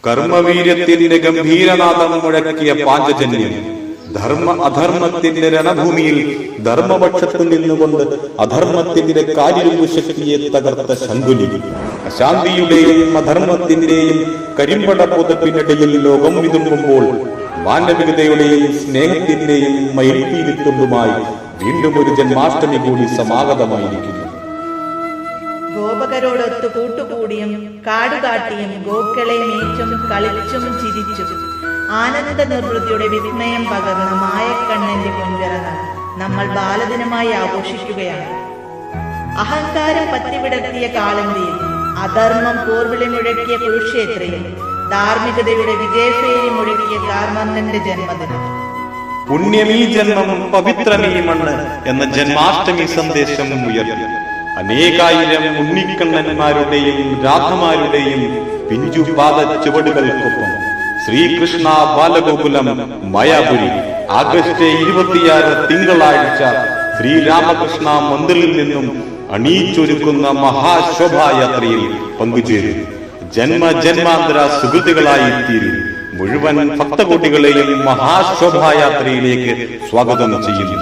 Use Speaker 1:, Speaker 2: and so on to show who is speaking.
Speaker 1: കർമ്മവീര്യത്തിന്റെ ഗംഭീരനാദം മുഴക്കിയ പാഞ്ചജന്യം, ധർമ്മ അധർമ്മത്തിന്റെ രണഭൂമിയിൽ ധർമ്മപക്ഷത്തു നിന്നുകൊണ്ട് അധർമ്മത്തിന്റെ കാലിലുമ്പു ശക്തിയെ തകർത്ത ശങ്കുലി, അശാന്തിയുടെയും അധർമ്മത്തിന്റെയും കരിമ്പട പുതപ്പിനിടയിൽ ലോകം വിതുമ്പുമ്പോൾ മാനവികതയുടെയും സ്നേഹത്തിന്റെയും മയിൽപ്പീലിത്തുണ്ടുമായി വീണ്ടും ഒരു ജന്മാഷ്ടമി കൂടി സമാഗതമായിരിക്കുന്നു.
Speaker 2: ഗോപകരോടൊത്തു കൂട്ടുകൂടിയും കാടുകാട്ടിയും ഗോക്കളെ മേച്ചും കളിച്ചും ചിരിച്ചും ആനന്ദ നിർവൃത്തിയുടെ വിസ്മയം പകർന്ന മായക്കണ്ണന്റെ മുൻപിറങ്ങാൻ നമ്മൾ ബാലദിനമായി ആഘോഷിക്കുകയാണ്. അഹങ്കാരം പത്തിവിടർത്തിയ കാലന്തിയിൽ, അധർമ്മം പോർവിളി മുഴക്കിയ കുരുക്ഷേത്രയിൽ, ധാർമ്മികതയുടെ വിജയഫേരി മുഴക്കിയ കാർമന്നന്റെ ജന്മദിനം.
Speaker 1: പുണ്യമീ ജന്മം പവിത്രമീ മണ്ണ് എന്ന ജന്മാഷ്ടമി സന്ദേശം ഉയർത്തി അനേകായിരം ഉണ്ണിക്കണ്ണന്മാരുടെയും രാധമാരുടെയും പിഞ്ചുപാദ ചുവടുകൾക്കൊപ്പം ശ്രീകൃഷ്ണ ബാലഗോകുലം മായാപുരി ആഗസ്റ്റ് 26 തിങ്കളാഴ്ച ശ്രീരാമകൃഷ്ണ മന്ദിറിൽ നിന്നും അണിയിച്ചൊരുക്കുന്ന മഹാശോഭായാത്രയിൽ പങ്കുചേരും. ജന്മാന്തര സുഹൃത്തുക്കളായി തീരും. മുഴുവൻ ഭക്തകോടികളെയും മഹാശോഭായാത്രയിലേക്ക് സ്വാഗതം ചെയ്യുന്നു.